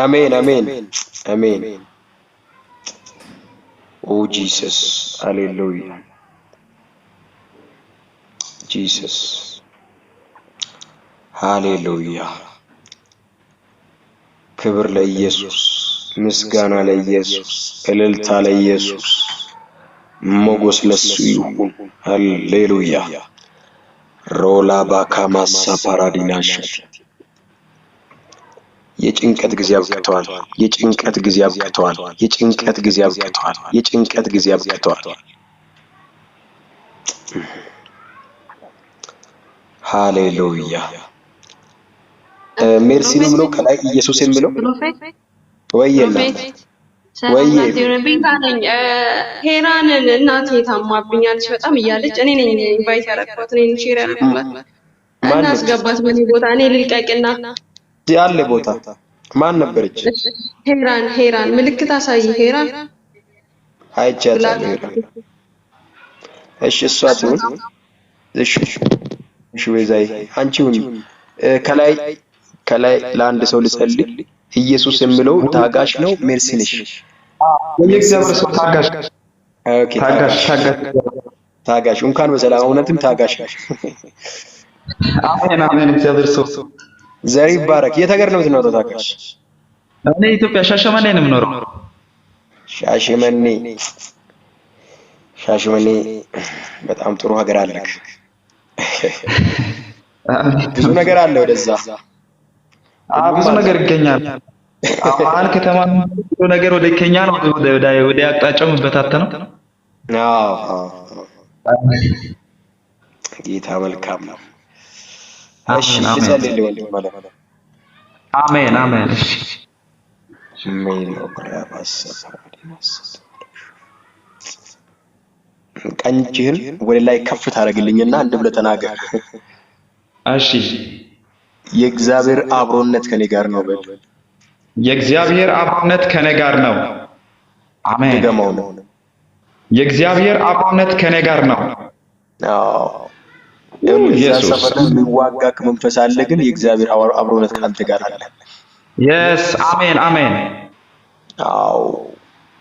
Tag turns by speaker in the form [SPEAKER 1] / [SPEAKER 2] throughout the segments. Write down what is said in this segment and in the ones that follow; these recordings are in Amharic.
[SPEAKER 1] አሜን አሜን አሜን። ኦ ጂሰስ ሃሌሉያ ጂሰስ ሃሌሉያ። ክብር ለኢየሱስ፣ ምስጋና ለኢየሱስ፣ እልልታ ለኢየሱስ፣ ሞገስ ለሱ ይሁን። ሃሌሉያ ሮላ ባካማሳ ፓራዲናሽ። የጭንቀት ጊዜ አብቅቷል። የጭንቀት ጊዜ አብቅቷል። የጭንቀት ጊዜ አብቅቷል። የጭንቀት ጊዜ አብቅቷል። ሃሌሉያ ሜርሲ ነው ብሎ ከላይ ኢየሱስ የሚለው ወይየና ወይዬ
[SPEAKER 2] ሄራንን እናቴ ታማብኛለች በጣም እያለች እኔ ነኝ ኢንቫይት ያደረኳት እኔ ሼር ያደረኳት እና አስገባት በዚህ ቦታ እኔ ልልቀቅና
[SPEAKER 1] ያለ ቦታ ማን ነበረች?
[SPEAKER 2] ሄራን ምልክት አሳይ። ሄራን
[SPEAKER 1] አይቻታለሁ። ሄራን እሺ፣ እሷ ትሁን። እሺ እሺ፣ ወይዛይ አንቺውን ከላይ ለአንድ ሰው ልጸልይ። ኢየሱስ የሚለው ታጋሽ ነው። ሜርሲ ነሽ።
[SPEAKER 3] የእግዚአብሔር ሰው ታጋሽ።
[SPEAKER 1] ኦኬ ታጋሽ እንኳን በሰላም እውነትም ታጋሽ።
[SPEAKER 3] አሜን አሜን። እግዚአብሔር ሰው
[SPEAKER 1] ዘር ይባረክ። የት ሀገር ነው የምትኖረው ታጋሽ?
[SPEAKER 3] እኔ ኢትዮጵያ ሻሸመኔ ነው የምኖረው።
[SPEAKER 1] ሻሸመኔ በጣም ጥሩ ሀገር አለክ። ብዙ ነገር አለ ወደዛ።
[SPEAKER 3] ብዙ ነገር ይገኛል። አሁን ከተማ ብዙ ነገር ወደ ኬኛ ነው ወደ አቅጣጫው መበታተነው።
[SPEAKER 1] ጌታ መልካም ነው። እሺ ልጸልይ ወንድም ማለት ነው።
[SPEAKER 3] አሜን አሜን። እሺ
[SPEAKER 1] ቀኝህን ወደ ላይ ከፍ ታደርግልኝና እንደ ብለህ ተናገር።
[SPEAKER 3] እሺ
[SPEAKER 1] የእግዚአብሔር አብሮነት ከኔ ጋር ነው በል።
[SPEAKER 3] የእግዚአብሔር አብሮነት ከኔ ጋር ነው። አሜን።
[SPEAKER 1] ደገመው ነው።
[SPEAKER 3] የእግዚአብሔር አብሮነት ከኔ ጋር ነው።
[SPEAKER 1] አዎ ኢየሱስ የሚዋጋክ መንፈስ አለ፣ ግን የእግዚአብሔር አብሮነት ካንተ ጋር አለ።
[SPEAKER 3] yes አሜን አሜን።
[SPEAKER 1] አዎ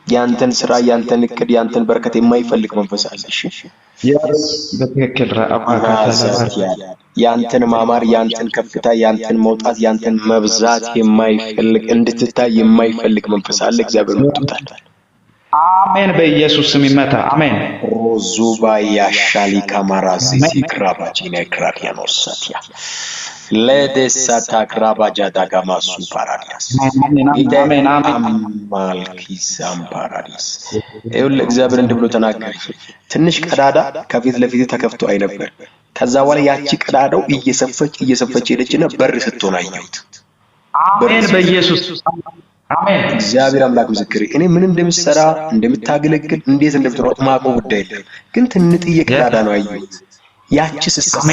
[SPEAKER 1] ያንተን ስራ፣ ያንተን እቅድ፣ ያንተን በረከት የማይፈልግ መንፈስ አለ። እሺ
[SPEAKER 3] yes በትክክል
[SPEAKER 1] ያንተን ማማር፣ ያንተን ከፍታ፣ ያንተን መውጣት፣ ያንተን መብዛት የማይፈልግ እንድትታይ የማይፈልግ መንፈስ አለ። እግዚአብሔር መጥቶታል።
[SPEAKER 3] አሜን። በኢየሱስ ስም ይመታ። አሜን።
[SPEAKER 1] ሮዙባ ያሻሊ ካማራዚ ሲክራባጂና ክራዲያኖሳቲያ ለደሳታ ክራባጃዳ ጋማሱ ፓራዲያስ
[SPEAKER 3] አሜን አሜን።
[SPEAKER 1] ማልኪሳም ፓራዲስ ይኸውልህ እግዚአብሔር እንዲህ ብሎ ተናገረ። ትንሽ ቀዳዳ ከፊት ለፊት ተከፍቶ አይ ነበር። ከዛ በኋላ ያቺ ቀዳዳው እየሰፈች ሄደችና በር ስትሆን አየሁት።
[SPEAKER 3] አሜን በኢየሱስ አሜን።
[SPEAKER 1] እግዚአብሔር አምላክ ምስክሬ፣ እኔ ምን እንደምሰራ እንደምታገለግል እንዴት እንደምትሮጥ ማቆም ጉዳይ የለም፣ ግን ትንጥዬ ቀዳዳ ነው አየሁት። ያቺ ስሰማ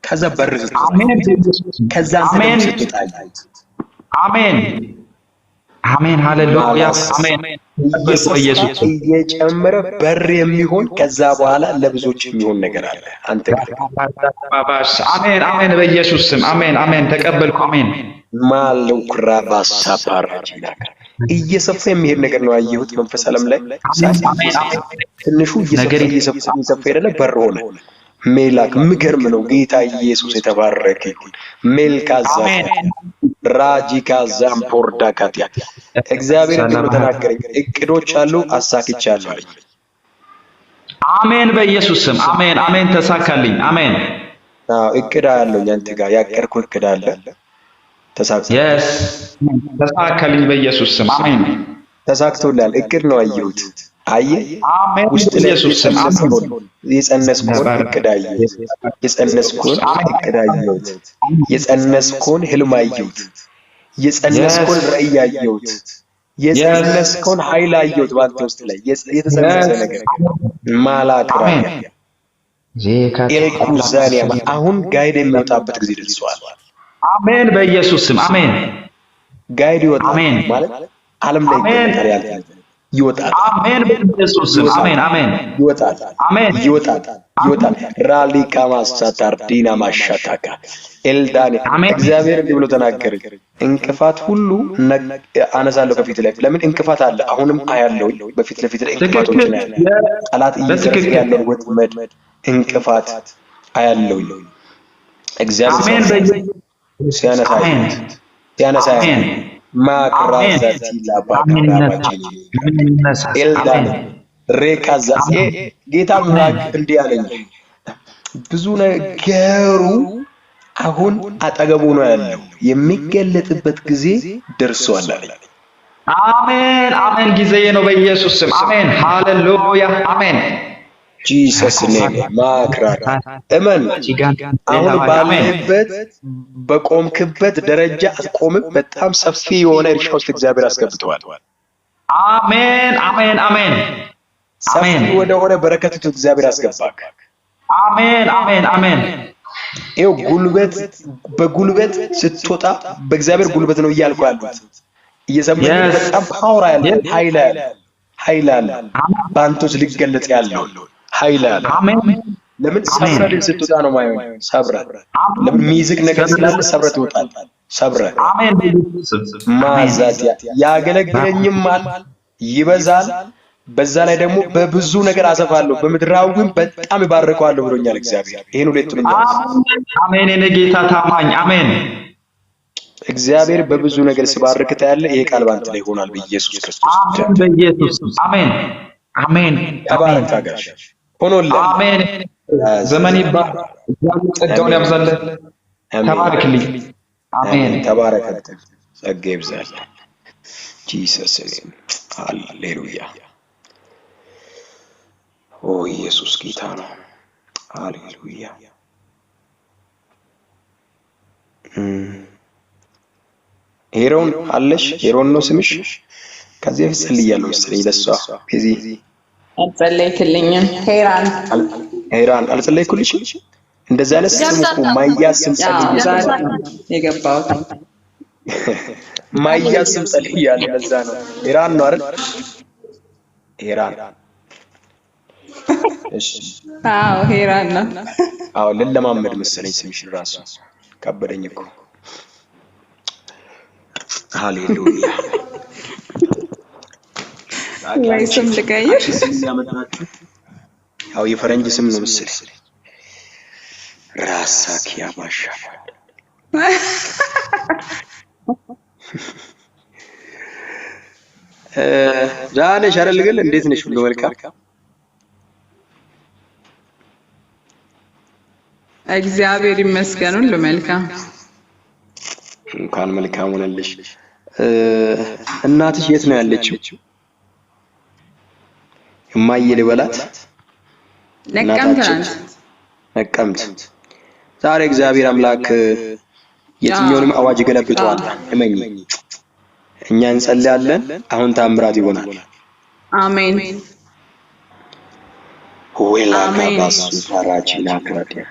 [SPEAKER 1] ከዛ በር ስትሆን
[SPEAKER 3] አሜን
[SPEAKER 1] ከዛ አንተ ስትጣይ
[SPEAKER 3] አሜን አሜን። ሃሌሉያ አሜን። በኢየሱስ
[SPEAKER 1] እየጨመረ በር የሚሆን ከዛ በኋላ ለብዙዎች የሚሆን ነገር አለ አንተ ጋር።
[SPEAKER 3] አሜን አሜን። በኢየሱስ ስም አሜን አሜን። ተቀበልኩ። አሜን
[SPEAKER 1] ማለው ክራባሳ ፓራጂና እየሰፋ የሚሄድ ነገር ነው አየሁት። መንፈስ ዓለም ላይ ትንሹ እየሰፋ ሄደና በር ሆነ። ሜላክ ምገርም ነው። ጌታ ኢየሱስ የተባረከ ይሁን። ሜልካዛ ራጂካ ዛምፖርዳ ካቲያ እግዚአብሔር እንደሆነ ተናገረኝ። እቅዶች አሉ አሳክቻለሁ አለኝ።
[SPEAKER 3] አሜን በኢየሱስ ስም አሜን አሜን። ተሳካልኝ። አሜን።
[SPEAKER 1] እቅድ አለኝ አንተ ጋር ያቀርኩ እቅድ አለ።
[SPEAKER 3] ተሳካልኝ በኢየሱስ ስም አሜን።
[SPEAKER 1] ተሳክቶላል። እቅድ ነው አየሁት። አየህ ውስጥ
[SPEAKER 3] በኢየሱስ ስም አሜን።
[SPEAKER 1] የጸነስኩን እቅድ አየሁት። የጸነስኩን እቅድ አየሁት። የጸነስኩን ህልም አየሁት። የጸነስኩን ራእይ አየሁት። የጸነስኩን ኃይል አየሁት። ባንተ ውስጥ ላይ የተጸነሰ ነገር ማላክራ ኤልኩዛኒያ አሁን ጋይድ የሚወጣበት ጊዜ ደርሷል።
[SPEAKER 3] አሜን በኢየሱስ ስም አሜን።
[SPEAKER 1] ጋይድ ይወጣል ማለት ዓለም ላይ ይገኛል ያለ ይወጣል
[SPEAKER 3] አሜን በኢየሱስ ስም አሜን አሜን
[SPEAKER 1] ይወጣል
[SPEAKER 3] አሜን
[SPEAKER 1] ይወጣል ራሊ ካማሳታር ዲና ማሻታካ ኤልዳኔ
[SPEAKER 3] አሜን
[SPEAKER 1] እግዚአብሔር እንዲህ ብሎ ተናገረ እንቅፋት ሁሉ አነሳለሁ ከፊት ላይ ለምን እንቅፋት አለ አሁንም አያለው በፊት ለፊት ላይ እንቅፋቶች ነው ጠላት እየዘረፈ ያለው ወጥመድ እንቅፋት አያለው እግዚአብሔር ሲያነሳ ማክራዛቲ ላባካራባጂ ኤልዳኔ ሬካዛ ጌታ ምራቅ እንዲህ አለኝ ብዙ ነገሩ አሁን አጠገቡ ነው ያለው የሚገለጥበት ጊዜ ደርሷል አለኝ
[SPEAKER 3] አሜን አሜን ጊዜዬ ነው በኢየሱስ ስም አሜን ሃሌሉያ አሜን
[SPEAKER 1] ጂሰስ ኔም ማክራራ እመን አሁን ባለበት በቆምክበት ደረጃ አትቆምም በጣም ሰፊ የሆነ እርሻ ውስጥ እግዚአብሔር አስገብቷል
[SPEAKER 3] አሜን አሜን አሜን
[SPEAKER 1] ሰፊ ወደ ሆነ በረከቱ እግዚአብሔር አስገባክ
[SPEAKER 3] አሜን አሜን አሜን
[SPEAKER 1] ይኸው ጉልበት በጉልበት ስትወጣ በእግዚአብሔር ጉልበት ነው እያልኩ ያሉት እየሰማኝ በጣም ፓወር ያለ ኃይል አለ ባንቶስ ሊገለጥ ያለው ኃይል አለ
[SPEAKER 3] አሜን
[SPEAKER 1] ለምን ሰብረ ስትወጣ ነው ማየው ሰብረ ለምን ሚዝቅ ነገር ስላለ ሰብረ ትወጣል ሰብረ
[SPEAKER 3] አሜን
[SPEAKER 1] ማዛቲያ ያገለግለኝማል ይበዛል በዛ ላይ ደግሞ በብዙ ነገር አሰፋለሁ በመድራውም በጣም ይባርካለሁ ብሎኛል እግዚአብሔር ይሄን ሁለቱን
[SPEAKER 3] አሜን እኔ ጌታ ታማኝ አሜን
[SPEAKER 1] እግዚአብሔር በብዙ ነገር ሲባርክ ታያለ ይሄ ቃል ባንተ ላይ ይሆናል በኢየሱስ ክርስቶስ
[SPEAKER 3] አሜን በኢየሱስ አሜን አሜን
[SPEAKER 1] ተባረክ ታጋሽ ሆኖልህ
[SPEAKER 3] አሜን ዘመን ይባርክ እግዚአብሔር ጸጋውን ያብዛልህ ተባረክልኝ አሜን
[SPEAKER 1] ተባረክ ጸጋ ይብዛል ጂሰስ ኔም ሃሌሉያ ኦ ኢየሱስ ጌታ ነው ሃሌሉያ ሄሮን አለሽ ሄሮን ነው ስምሽ ከዚህ በፊት ጸልያለሁ መሰለኝ ለሷ ከዚህ
[SPEAKER 4] አልጸለይክልኝም
[SPEAKER 1] ሄራን አልጸለይኩልሽ እንደዛ አይነት ስም እኮ ማያስ ስም ጸልያለሁ
[SPEAKER 4] የገባሁት
[SPEAKER 1] ማያስ ስም ጸልያለሁ ለዛ ነው ሄራን ነው አይደል ሄራን እሺ
[SPEAKER 4] አዎ ሄራን ነው
[SPEAKER 1] አዎ ለለማመድ መሰለኝ ስምሽ ራሱ ከበደኝ እኮ ሃሌሉያ
[SPEAKER 4] ወይ ስም ልቀይር
[SPEAKER 1] ያው የፈረንጅ ስም ነው መሰለኝ ራሳኪያ ባሻ ዛሬ ሻረል ግን እንዴት ነሽ ሁሉ መልካም
[SPEAKER 4] እግዚአብሔር ይመስገን ሁሉ መልካም
[SPEAKER 1] እንኳን መልካም ሆነልሽ እናትሽ የት ነው ያለችው እማዬ ልበላት ነቀምት ዛሬ እግዚአብሔር አምላክ የትኛውንም አዋጅ ገለብጧል እመኝ እኛ እንጸልያለን አሁን ታምራት ይሆናል
[SPEAKER 4] አሜን
[SPEAKER 1] ወላጋባሱ ፈራጂና ክራዲያ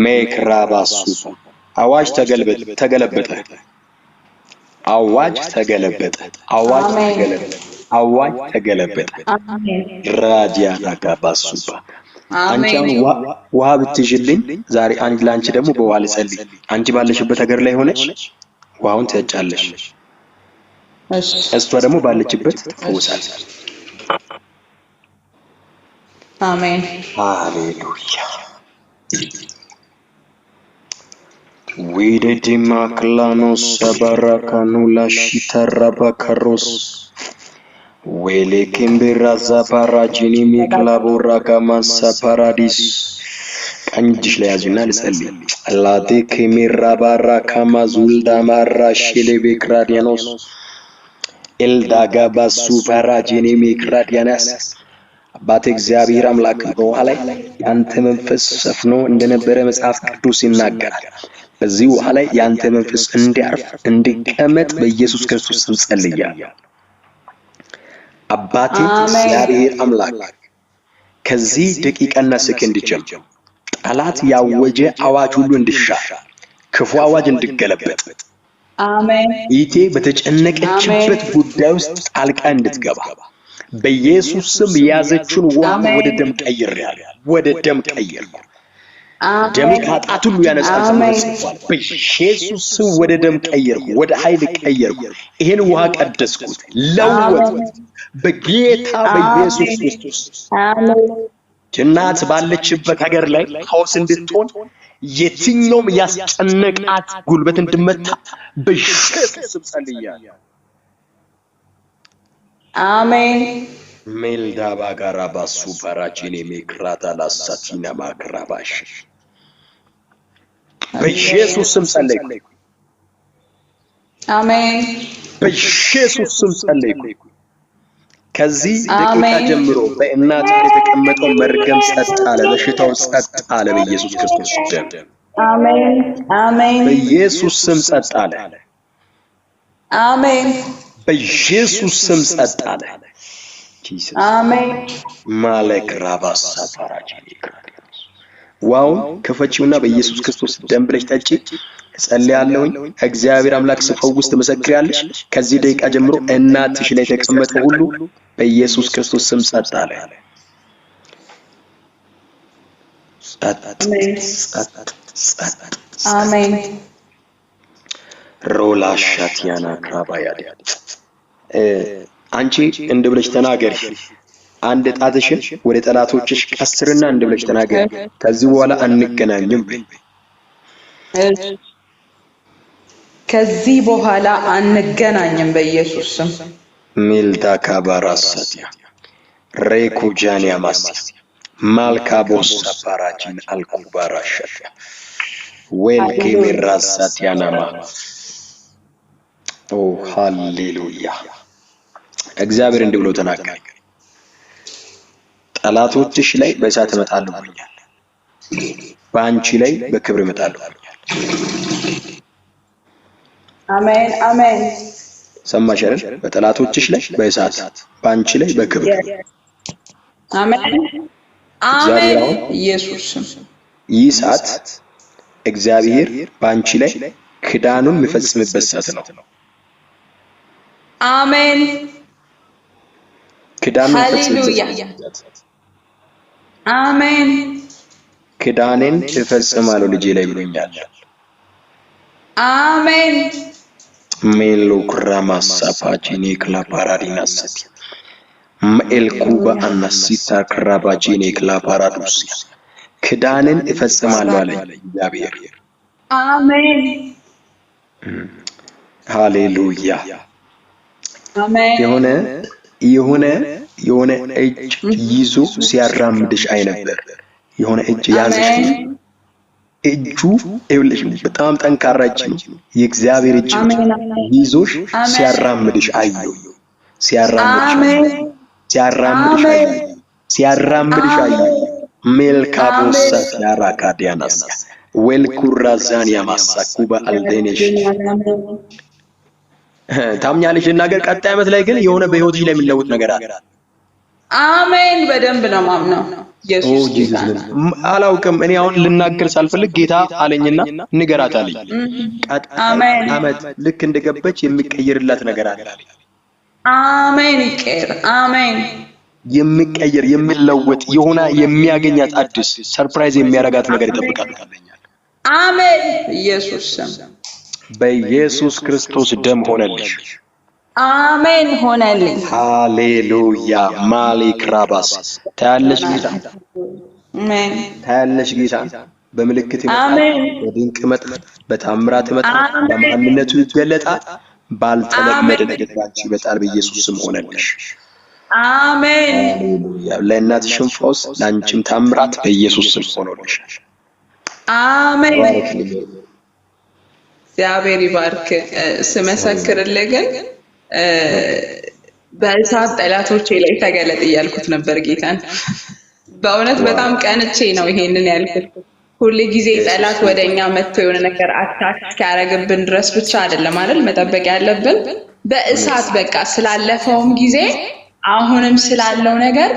[SPEAKER 1] ሜክራባሱ አዋጅ ተገለበጠ አዋጅ ተገለበጠ ራዲያ ናጋባሱባ አንቺም ውሃ ብትይዥልኝ ዛሬ አንድ ላንቺ ደግሞ በውሃ ልጸልይ አንቺ ባለሽበት ሀገር ላይ ሆነሽ ውሃውን ትጨጫለሽ እሷ ደግሞ ባለችበት ትፈውሳለች
[SPEAKER 4] አሜን
[SPEAKER 1] ሃሌሉያ ዊደዲማ ክላኖስ ሰባራካኑ ላሽተራባካሮስ ዌሌኪምቢራ ዛፓራጂኒ ሚክላቦራ ካማሳ ፓራዲስ ቀኝ እጅሽ ላይ ያዙና ልጸልይ አላቴ ከሚራ ባራ ካማዙልዳ ማራ ሼሌቤ ክራዲያኖስ ኤልዳጋባ ሱፓራጂኒ ሚክራዲያናስ አባቴ እግዚአብሔር አምላክ በውሃ ላይ ያንተ መንፈስ ሰፍኖ እንደነበረ መጽሐፍ ቅዱስ ይናገራል በዚህ ውሃ ላይ ያንተ መንፈስ እንዲያርፍ እንዲቀመጥ በኢየሱስ ክርስቶስ ስም ጸልያለሁ አባቴ እግዚአብሔር አምላክ ከዚህ ደቂቃና ሰከንድ ጀምሮ ጠላት ያወጀ አዋጅ ሁሉ እንዲሻር ክፉ አዋጅ እንዲገለበጥ
[SPEAKER 4] አሜን
[SPEAKER 1] ኢቴ በተጨነቀችበት ጉዳይ ውስጥ ጣልቃ እንድትገባ በኢየሱስ ስም የያዘችውን ውሃ ወደ ደም ቀይሬአለሁ። ወደ ደም ቀይሬአለሁ። ደም ከኃጢአት ሁሉ ያነጻል ተብሎ ተጽፏል። በኢየሱስ ስም ወደ ደም ቀየርኩ፣ ወደ ኃይል ቀየርኩ። ይሄን ውሃ ቀደስኩት፣ ለወጥኩት በጌታ በኢየሱስ ክርስቶስ። እናት ባለችበት ሀገር ላይ ፈውስ እንድትሆን የትኛውም ያስጨነቃት ጉልበት እንድመታ በኢየሱስ ስም ጸልያለሁ።
[SPEAKER 4] አሜን።
[SPEAKER 1] ሜልዳባ ጋራ ባሱ ባራጂኔ ሜክራታ ላሳቲና ማክራባሽ በኢየሱስ ስም ጸለይኩ።
[SPEAKER 4] አሜን።
[SPEAKER 1] በኢየሱስ ስም ጸለይኩ። ከዚህ ደቂቃ ጀምሮ በእናት የተቀመጠው መርገም ጸጥ አለ፣ በሽታው ጸጥ አለ በኢየሱስ ክርስቶስ ደም።
[SPEAKER 4] አሜን። አሜን።
[SPEAKER 1] በኢየሱስ ስም ጸጥ አለ።
[SPEAKER 4] አሜን።
[SPEAKER 1] በኢየሱስ ስም ጸጥ አለ።
[SPEAKER 4] አሜን።
[SPEAKER 1] ማለክ ራባሳ ፓራጂኒ ዋው ከፈቺውና በኢየሱስ ክርስቶስ ደም ብለሽ ጠጪ። ጸልያለሁኝ። እግዚአብሔር አምላክ ሲፈውስ ትመሰክሪያለሽ። ከዚህ ደቂቃ ጀምሮ እናትሽ ላይ የተቀመጠ ሁሉ በኢየሱስ ክርስቶስ ስም ጸጥ አለ።
[SPEAKER 4] አሜን።
[SPEAKER 1] ሮላ ሻቲያና ክራባያዲ አንቺ እንደ ብለሽ ተናገሪ። አንድ ጣትሽን ወደ ጠላቶችሽ ቀስርና እንደ ብለሽ ተናገሪ። ከዚህ በኋላ አንገናኝም።
[SPEAKER 4] ከዚህ በኋላ አንገናኝም በኢየሱስ ስም።
[SPEAKER 1] ሚልዳ ካባራሳቲያ ሬኩጃኒያ ማስያ ማልካቦስ ሰፓራጂን አልኩባራሻ ዌልኬም ራሳቲያናማ ኦ ሃሌሉያ። እግዚአብሔር እንዲህ ብሎ ተናገረ፣ ጠላቶችሽ ላይ በእሳት እመጣለሁ ብሎኛል፣ በአንቺ ላይ በክብር እመጣለሁ ብሎኛል።
[SPEAKER 4] አሜን። አሜን።
[SPEAKER 1] ሰማሽ አይደል? በጠላቶችሽ ላይ በእሳት በአንቺ ላይ በክብር።
[SPEAKER 4] አሜን። አሜን። ኢየሱስ
[SPEAKER 1] ይህ ሰዓት እግዚአብሔር በአንቺ ላይ ክዳኑን የሚፈጽምበት ሰዓት ነው።
[SPEAKER 4] አሜን።
[SPEAKER 1] ክዳኑን
[SPEAKER 4] ሃሌሉያ። አሜን።
[SPEAKER 1] ክዳኔን እፈጽማለሁ ልጄ ላይ ብሎኛል።
[SPEAKER 4] አሜን።
[SPEAKER 1] ሜሎ ክራማሳ ፓጂኔ ክላፓራዲና ሰቲ ማኤልኩባ አናሲታ ክራባጂኔ ክላፓራዱስ ክዳንን እፈጽማለሁ አለ እግዚአብሔር።
[SPEAKER 4] አሜን።
[SPEAKER 1] ሃሌሉያ።
[SPEAKER 4] አሜን።
[SPEAKER 1] የሆነ እጅ ይዞ ሲያራምድሽ አይነበር። የሆነ እጅ ያዘሽ። እጁ ይኸውልሽ በጣም ጠንካራ እጅ ነው። የእግዚአብሔር እጅ ይዞሽ ሲያራምድሽ አየሁ። ሲያራምድሽ አየሁ። ሜልካቦሳ ያራካዲያናስ ዌልኩራዛኒያ ማሳኩባ አልዴኔሽ ታምኛለሽ። እናገር ቀጣይ ዓመት ላይ ግን የሆነ በህይወትሽ ላይ የሚለውጥ ነገር አለ።
[SPEAKER 4] አሜን። በደንብ ነው ማምነው። ኢየሱስ
[SPEAKER 1] አላውቅም። እኔ አሁን ልናገር ሳልፈልግ ጌታ አለኝና ንገራት አለኝ። ቀጣይ ዓመት ልክ እንደገባች የሚቀየርላት ነገር አለ።
[SPEAKER 4] አሜን። ይቀር። አሜን።
[SPEAKER 1] የሚቀየር የሚለወጥ የሆነ የሚያገኛት አዲስ ሰርፕራይዝ የሚያረጋት ነገር ይጠብቃል።
[SPEAKER 4] አሜን። ኢየሱስ
[SPEAKER 1] በኢየሱስ ክርስቶስ ደም ሆነልሽ።
[SPEAKER 4] አሜን። ሆነልኝ።
[SPEAKER 1] ሃሌሉያ። ማሊክ ራባስ ታያለሽ ጌታ።
[SPEAKER 4] አሜን።
[SPEAKER 1] ታያለሽ ጌታ በምልክት ይመጣል፣ በድንቅ ይመጣል፣ በታምራት ይመጣል፣ በማንነቱ ይገለጣል። ባልተለመደ ነገር ባንቺ ይመጣል። በኢየሱስ ስም ሆነልሽ።
[SPEAKER 4] አሜን።
[SPEAKER 1] ለእናትሽም ፈውስ ለአንቺም ታምራት በኢየሱስ ስም ሆኖልሻል።
[SPEAKER 4] አሜን። እግዚአብሔር ይባርክ። ስመሰክርልህ ግን በእሳት ጠላቶቼ ላይ ተገለጥ እያልኩት ነበር ጌታን። በእውነት በጣም ቀንቼ ነው ይሄንን ያልኩት። ሁሉ ጊዜ ጠላት ወደኛ መጥቶ የሆነ ነገር አታክ እስኪያደርግብን ድረስ ብቻ አይደለም አይደል መጠበቅ ያለብን። በእሳት በቃ ስላለፈውም ጊዜ አሁንም ስላለው ነገር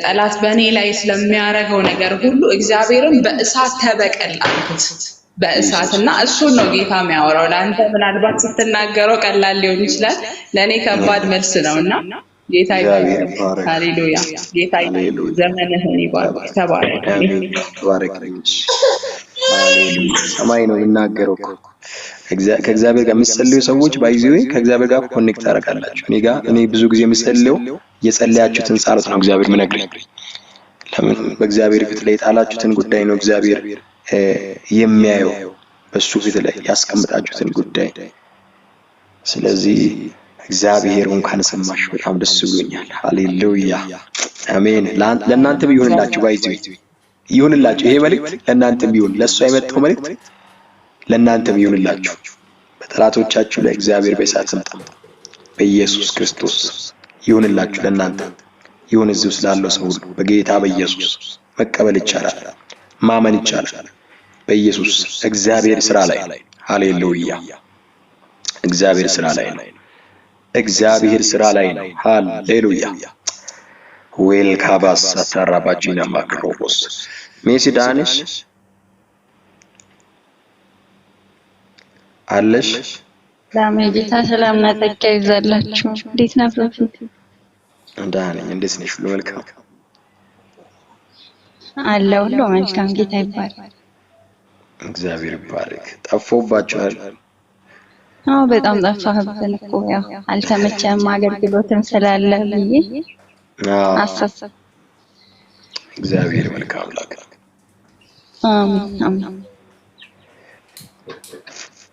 [SPEAKER 4] ጠላት በእኔ ላይ ስለሚያደርገው ነገር ሁሉ እግዚአብሔርን በእሳት ተበቀል አልኩት። በእሳትና እሱን ነው ጌታ የሚያወራው። ለአንተ ምናልባት ስትናገረው ቀላል ሊሆን ይችላል፣ ለእኔ ከባድ መልስ ነውና ጌታ
[SPEAKER 1] እግዚአብሔር
[SPEAKER 4] ይባረክ።
[SPEAKER 1] ይባረክ።
[SPEAKER 4] ሃሌሉያ። ጌታ
[SPEAKER 1] ሃሌሉያ።
[SPEAKER 4] ዘመንህን ይባርክ። ተባረክልኝ።
[SPEAKER 1] አሜን። ተባረክልኝ። ሃሌሉያ። ሰማይ ነው የሚናገረው እኮ ከእግዚአብሔር ጋር የምትጸልዩ ሰዎች ባይዚዌ ከእግዚአብሔር ጋር ኮኔክት ታደርጋላችሁ። እኔ ብዙ ጊዜ የምጸልየው የጸለያችሁትን ጸሎት ነው እግዚአብሔር የሚነግረኝ። ለምን በእግዚአብሔር ፊት ላይ የጣላችሁትን ጉዳይ ነው እግዚአብሔር የሚያየው፣ በሱ ፊት ላይ ያስቀምጣችሁትን ጉዳይ። ስለዚህ እግዚአብሔር እንኳን ሰማሽ፣ በጣም ደስ ብሎኛል። ሃሌሉያ አሜን። ለእናንተም ይሁንላችሁ፣ ባይዚዌ ይሁንላችሁ። ይሄ መልእክት ለእናንተም ይሁን፣ ለእሱ የመጣው መልእክት ለእናንተም ይሁንላችሁ። በጠላቶቻችሁ ላይ እግዚአብሔር በእሳት ይምጣ በኢየሱስ ክርስቶስ። ይሁንላችሁ፣ ለእናንተ ይሁን። እዚህ ውስጥ ላለው ሰው ሁሉ በጌታ በኢየሱስ መቀበል ይቻላል፣ ማመን ይቻላል። በኢየሱስ እግዚአብሔር ስራ ላይ ሃሌሉያ። እግዚአብሔር ስራ ላይ ነው። እግዚአብሔር ስራ ላይ ነው። ሃሌሉያ። ዌልካባስ አታራባጂና ማክሮቦስ ሜሲዳንስ አለሽ።
[SPEAKER 5] ሰላም የጌታ ሰላምና ጸጋ ይብዛላችሁ። እንዴት ነህ ፕሮፌት?
[SPEAKER 1] እንዳኔ እንዴት ነሽ? ሁሉ መልካም
[SPEAKER 5] አለ። ሁሉ መልካም። ጌታ ይባረክ።
[SPEAKER 1] እግዚአብሔር ይባረክ። ጠፎባችኋል?
[SPEAKER 5] አዎ በጣም ጠፋህብን እኮ ያው አልተመቸም፣ አገልግሎትም ስላለ ብዬ አሰብኩ።
[SPEAKER 1] እግዚአብሔር መልካም አምላክ ነው።
[SPEAKER 5] አሜን አሜን።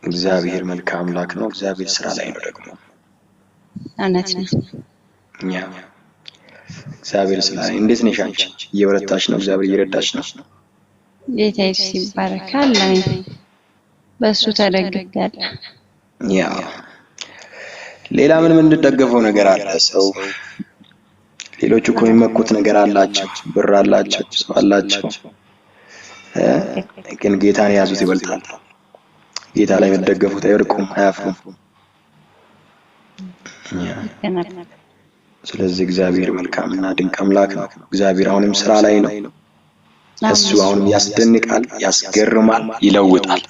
[SPEAKER 1] እግዚአብሔር መልካም አምላክ ነው። እግዚአብሔር ስራ ላይ ነው ደግሞ
[SPEAKER 5] እውነት ነው።
[SPEAKER 1] እግዚአብሔር ስራ ላይ እንዴት ነሽ አንቺ? እየበረታሽ ነው? እግዚአብሔር እየረዳሽ ነው?
[SPEAKER 5] ጌታ ኢየሱስ ይባረካል። በእሱ ተደግጋለሁ።
[SPEAKER 1] ሌላ ምንም እንድደገፈው ነገር አለ ሰው? ሌሎች እኮ የሚመኩት ነገር አላቸው፣ ብር አላቸው፣ ሰው አላቸው። ግን ጌታን የያዙት ይበልጣል። ጌታ ላይ መደገፉት አይርቁም፣ አያፍሩም። ስለዚህ እግዚአብሔር መልካምና ድንቅ አምላክ ነው። እግዚአብሔር አሁንም ስራ ላይ ነው። እሱ አሁንም ያስደንቃል፣ ያስገርማል፣ ይለውጣል።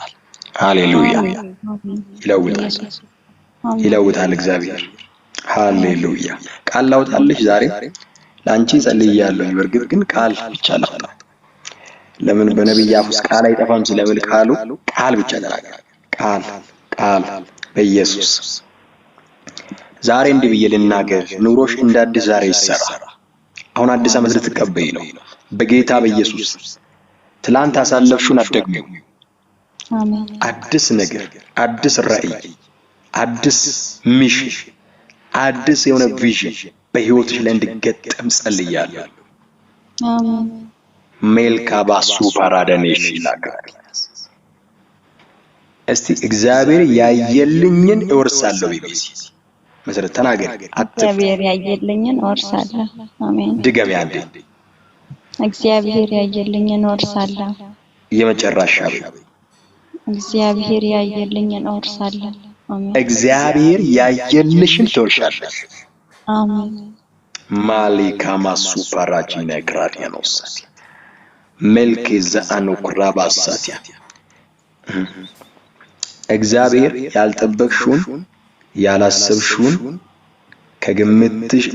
[SPEAKER 1] ሃሌሉያ። ይለውጣል እግዚአብሔር። ሃሌሉያ። ቃል ላውጣልሽ ዛሬ ለአንቺ ጸልያለሁ። በእርግጥ ግን ቃል ብቻ ላውጣ። ለምን በነብይ አፍ ውስጥ ቃል አይጠፋም ስለምን ቃል ብቻ ተናገር። ቃል በኢየሱስ ዛሬ እንዲህ ብዬ ልናገር። ኑሮሽ እንደ አዲስ ዛሬ ይሰራ። አሁን አዲስ ዓመት ልትቀበይ ነው በጌታ በኢየሱስ። ትላንት አሳለፍሽውን አትደግሚው።
[SPEAKER 5] አሜን።
[SPEAKER 1] አዲስ ነገር፣ አዲስ ራዕይ፣ አዲስ ሚሽን፣ አዲስ የሆነ ቪዥን በህይወትሽ ላይ እንዲገጠም ጸልያለሁ።
[SPEAKER 5] አሜን።
[SPEAKER 1] ሜልካባሱ ፓራዳኔሽ ይላጋል። እስቲ እግዚአብሔር ያየልኝን እወርሳለሁ ቢቢሲ መሰረት ተናገር።
[SPEAKER 5] እግዚአብሔር ያየልኝን እወርሳለሁ። አሜን።
[SPEAKER 1] ድገም ያንዴ።
[SPEAKER 5] እግዚአብሔር ያየልኝን እወርሳለሁ።
[SPEAKER 1] የመጨረሻ
[SPEAKER 5] እግዚአብሔር ያየልኝን እወርሳለሁ። አሜን።
[SPEAKER 1] እግዚአብሔር ያየልሽን ትወርሻለሽ።
[SPEAKER 5] አሜን።
[SPEAKER 1] ማሊካማሱ ፓራጂና ክራዲያኖስ መልከዘ አኖክራባሳቲያ እግዚአብሔር ያልጠበቅሽውን ያላሰብሽውን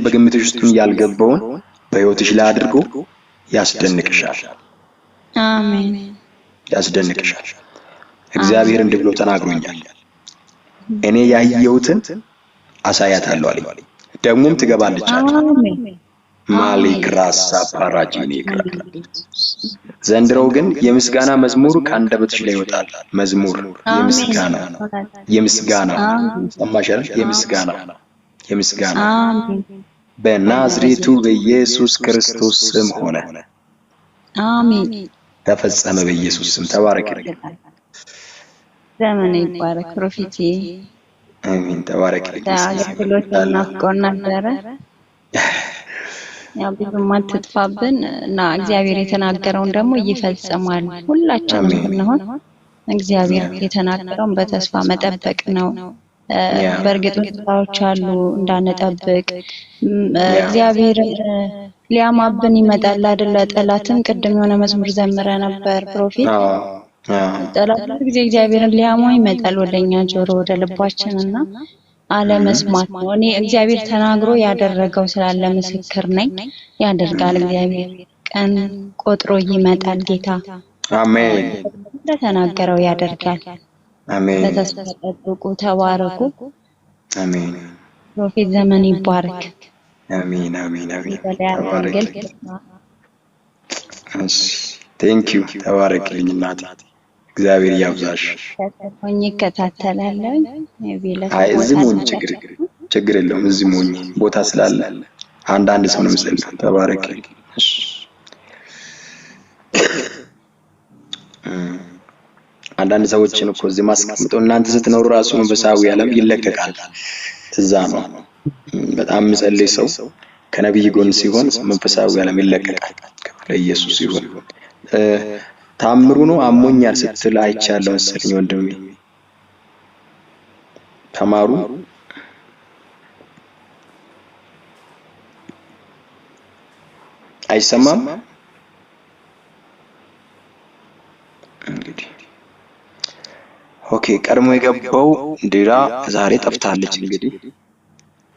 [SPEAKER 1] በግምትሽ ውስጥ ያልገባውን በህይወትሽ ላይ አድርጎ ያስደንቅሻል።
[SPEAKER 5] አሜን።
[SPEAKER 1] ያስደንቅሻል። እግዚአብሔር እንዲህ ብሎ ተናግሮኛል። እኔ ያየሁትን አሳያታለሁ አለኝ። ደግሞም ትገባለች አለ።
[SPEAKER 5] አሜን።
[SPEAKER 1] ማሊክ ራሳ ፓራጂኒ ይክራል። ዘንድሮው ግን የምስጋና መዝሙር ከአንደበትሽ ላይ ይወጣል። መዝሙር የምስጋና ሰማሻል? የምስጋና በናዝሬቱ በኢየሱስ ክርስቶስ ስም ሆነ።
[SPEAKER 5] አሜን።
[SPEAKER 1] ተፈጸመ በኢየሱስ ስም። ተባረክ።
[SPEAKER 5] ዘመን ይባረክ ፕሮፌት።
[SPEAKER 1] አሜን። ተባረክ።
[SPEAKER 5] አገልግሎት ናፍቆን ነበረ። ያው ብዙም አትጥፋብን እና እግዚአብሔር የተናገረውን ደግሞ ይፈጽማል። ሁላችንም ብንሆን እግዚአብሔር የተናገረውን በተስፋ መጠበቅ ነው። በእርግጥ ሁኔታዎች አሉ እንዳንጠብቅ። እግዚአብሔር ሊያማብን ይመጣል አይደለ? ጠላትን ቅድም የሆነ መዝሙር ዘምረ ነበር ፕሮፌት። ጠላት ጊዜ እግዚአብሔርን ሊያማው ይመጣል ወደኛ ጆሮ ወደ ልባችን እና አለመስማት ነው። እኔ እግዚአብሔር ተናግሮ ያደረገው ስላለ ምስክር ነኝ። ያደርጋል እግዚአብሔር። ቀን ቆጥሮ ይመጣል ጌታ።
[SPEAKER 1] አሜን
[SPEAKER 5] እንደተናገረው ያደርጋል።
[SPEAKER 1] አሜን
[SPEAKER 5] በተስፋ ጠብቁ፣ ተባረኩ።
[SPEAKER 1] አሜን
[SPEAKER 5] ፕሮፌት ዘመን ይባረክ።
[SPEAKER 1] አሜን አሜን አሜን
[SPEAKER 5] በላይ
[SPEAKER 1] ተባረክ።
[SPEAKER 5] አገልግል።
[SPEAKER 1] እሺ ቴንኪው ተባረክልኝ እናቴ። እግዚአብሔር ያብዛሽ።
[SPEAKER 5] ሆኜ እከታተላለሁ። የቤለት
[SPEAKER 1] አይ እዚህ ሞኝ ችግር የለውም። እዚህ ሞኝ ቦታ ስላለ አንዳንድ ሰው ነው መሰለኝ። ተባረክልኝ። እሺ አንዳንድ ሰዎችን እኮ እዚህ ማስቀምጠው እናንተ ስትኖሩ ራሱ መንፈሳዊ ዓለም ይለቀቃል። እዛ ነው በጣም ምጸልይ ሰው ከነብይ ጎን ሲሆን መንፈሳዊ ዓለም ይለቀቃል። ለኢየሱስ ይሁን። ታምሩ ነው አሞኛል ስትል አይቻለሁ መሰለኝ ወንድሜ። ተማሩ አይሰማም እንግዲህ ኦኬ። ቀድሞ የገባው ዲራ ዛሬ ጠፍታለች። እንግዲህ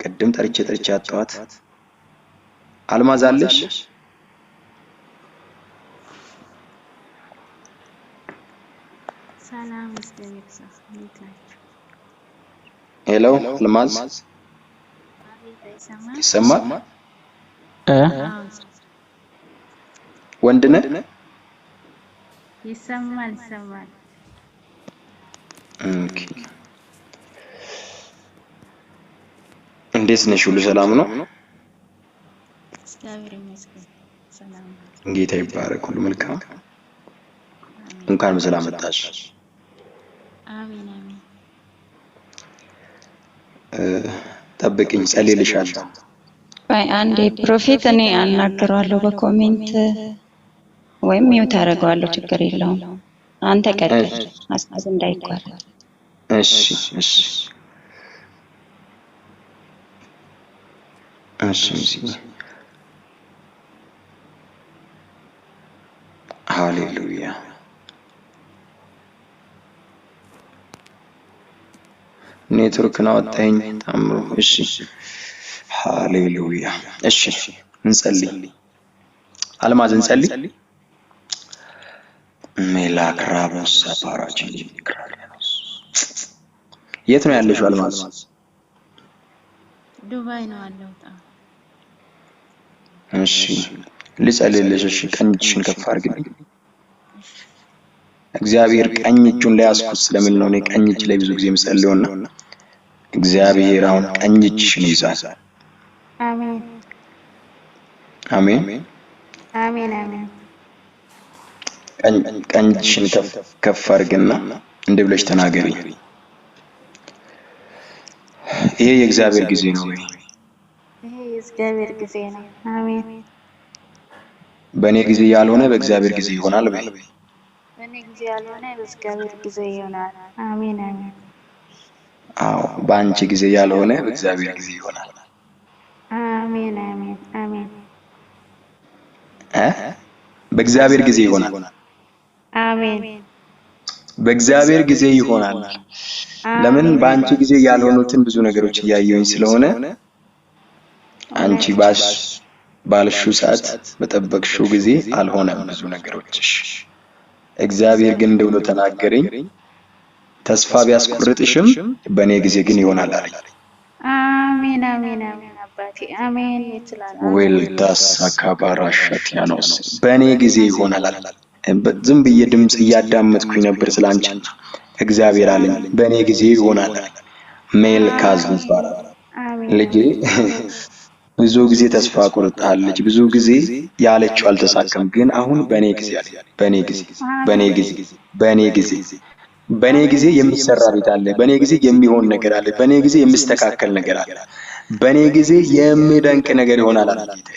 [SPEAKER 1] ቅድም ጠርቼ አጣዋት። አልማዝ አለሽ?
[SPEAKER 6] ሰላም እስከሚክሰስ እንዴት ናችሁ?
[SPEAKER 1] ሄሎ አልማዝ ይሰማል? ወንድ ነህ?
[SPEAKER 6] ይሰማል።
[SPEAKER 1] ኦኬ እንዴት ነሽ? ሁሉ ሰላም ነው?
[SPEAKER 6] እግዚአብሔር ይመስገን ሰላም ነው።
[SPEAKER 1] ጌታ ይባረክ። ሁሉ መልካም። እንኳን በሰላም መጣሽ።
[SPEAKER 6] አሜን አሜን።
[SPEAKER 1] ጠብቅኝ፣ ጸልይልሻለሁ።
[SPEAKER 5] ባይ አንዴ ፕሮፌት እኔ አናግረዋለሁ በኮሜንት ወይም ሚውት አደርገዋለሁ። ችግር የለውም። አንተ ቀጥል፣ ሀሳብ እንዳይቋረጥ።
[SPEAKER 1] እሺ እሺ እሺ። ሃሌሉያ ኔትወርክ ነው አወጣኝ። ታምሩ እሺ። ሃሌሉያ እሺ። እንጸልይ። አልማዝ እንጸልይ። ሜላክራቦስ አፓራችን ይክራሊያኖስ የት ነው ያለሽው አልማዝ?
[SPEAKER 6] ዱባይ ነው አለሁት።
[SPEAKER 1] እሺ ልጸልይልሽ። እሺ ቀኝሽን ከፍ አድርግልኝ። እግዚአብሔር ቀኝ እጁን ላይ ያስኩት ስለምን ነው? እኔ ቀኝ እጅ ላይ ብዙ ጊዜ የምጸልየውና እግዚአብሔር አሁን ቀኝ እጅሽን ይዛል።
[SPEAKER 6] አሜን
[SPEAKER 1] አሜን
[SPEAKER 6] አሜን አሜን።
[SPEAKER 1] ቀኝ እጅሽን ከፍ አድርግና እንዲህ ብለሽ ተናገሪ። ይሄ የእግዚአብሔር ጊዜ ነው ወይ?
[SPEAKER 6] ይሄ የእግዚአብሔር ጊዜ ነው። አሜን።
[SPEAKER 1] በእኔ ጊዜ ያልሆነ በእግዚአብሔር ጊዜ ይሆናል በይ።
[SPEAKER 6] በእኔ ጊዜ ያልሆነ በእግዚአብሔር ጊዜ ይሆናል። አሜን አሜን።
[SPEAKER 1] አዎ በአንቺ ጊዜ ያልሆነ በእግዚአብሔር ጊዜ ይሆናል።
[SPEAKER 6] አሜን አሜን አሜን።
[SPEAKER 1] በእግዚአብሔር ጊዜ ይሆናል።
[SPEAKER 6] አሜን።
[SPEAKER 1] በእግዚአብሔር ጊዜ ይሆናል። ለምን? በአንቺ ጊዜ ያልሆኑትን ብዙ ነገሮች እያየሁኝ ስለሆነ አንቺ ባልሽው ሰዓት በጠበቅሽው ጊዜ አልሆነም ብዙ ነገሮችሽ። እግዚአብሔር ግን እንደው ተናገረኝ፣ ተስፋ ቢያስቆርጥሽም በእኔ ጊዜ ግን ይሆናል አለኝ።
[SPEAKER 6] አሜን አሜን አሜን አባቴ አሜን። ይችላል
[SPEAKER 1] ወልዳስ አካባራሻቲያኖስ በእኔ ጊዜ ይሆናል አለ። ዝም ብዬ ድምጽ እያዳመጥኩኝ ነበር ስላንቺ። እግዚአብሔር አለኝ በእኔ ጊዜ ይሆናል። ሜልካዝ ይባላል ልጄ። ብዙ ጊዜ ተስፋ ቆርጣለች፣ ብዙ ጊዜ ያለችው አልተሳካም። ግን አሁን በእኔ ጊዜ አለ። በእኔ ጊዜ የሚሰራ ቤት አለ። በእኔ ጊዜ የሚሆን ነገር አለ። በእኔ ጊዜ የሚስተካከል ነገር አለ። በእኔ ጊዜ የሚደንቅ ነገር ይሆናል አለ ጌታ።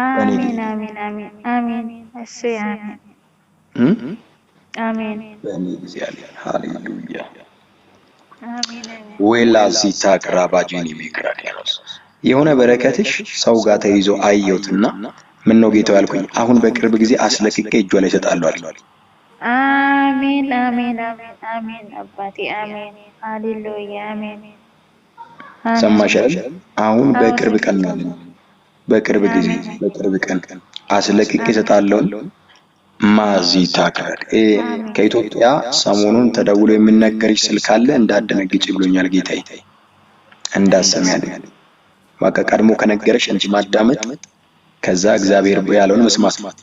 [SPEAKER 6] አሜን አሜን አሜን አሜን። እሺ አሜን አሜን።
[SPEAKER 1] በእኔ ጊዜ አለ። ሃሌሉያ
[SPEAKER 6] አሜን አሜን።
[SPEAKER 1] ወላዚታ ክራባጂኒ ሚክራዲያኖስ የሆነ በረከትሽ ሰው ጋር ተይዞ አየሁትና ምን ነው ጌታው ያልኩኝ። አሁን በቅርብ ጊዜ አስለቅቄ እጇ ላይ እሰጣለሁ አለ።
[SPEAKER 6] አሜን አሜን አሜን አሜን አባቴ አሜን። ሃሌሉያ አሜን
[SPEAKER 1] ሰማሽ አይደል? አሁን በቅርብ ቀን ነው በቅርብ ጊዜ በቅርብ ቀን አስለቅቄ እሰጣለሁ። ማዚታ ከኢትዮጵያ ሰሞኑን ተደውሎ የሚነገርሽ ስልክ አለ እንዳደነግጭ ብሎኛል ጌታዬ። እንዳሰም ያለኝ በቃ ቀድሞ ከነገረሽ እንጂ ማዳመጥ ከዛ እግዚአብሔር ያለውን መስማት።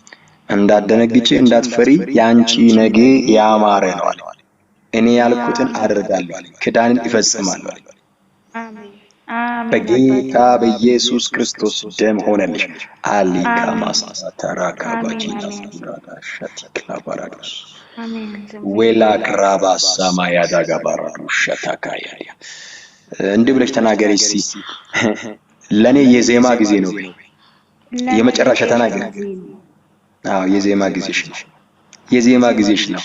[SPEAKER 1] እንዳደነግጭ እንዳትፈሪ ያንቺ ነገ ያማረ ነው አለ። እኔ ያልኩትን አደርጋለሁ አለ። ክዳንን ይፈጽማል አለ። በጌታ በኢየሱስ ክርስቶስ ደም ሆነልሽ። አሊካ ማሳተራካ ባጂና ሻቲክላ ባራዶስ ወላ ክራባ ሰማያ ዳጋ ባራዶስ ሻታካያ እንዲህ ብለሽ ተናገሪ እስቲ። ለኔ የዜማ ጊዜ ነው። የመጨረሻ ተናገሪ። አዎ የዜማ ጊዜሽ ነው። የዜማ ጊዜሽ ነው።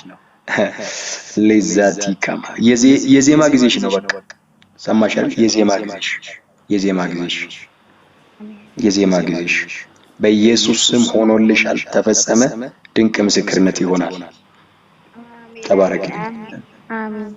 [SPEAKER 1] ለዛቲካማ የዜማ ጊዜሽ ነው። በቃ ሰማሽ አይደል? የዜማ ጊዜሽ የዜማ ጊዜሽ የዜማ ጊዜሽ በኢየሱስ ስም ሆኖልሻል። ተፈጸመ። ድንቅ ምስክርነት ይሆናል። ተባረክ።
[SPEAKER 6] አሜን።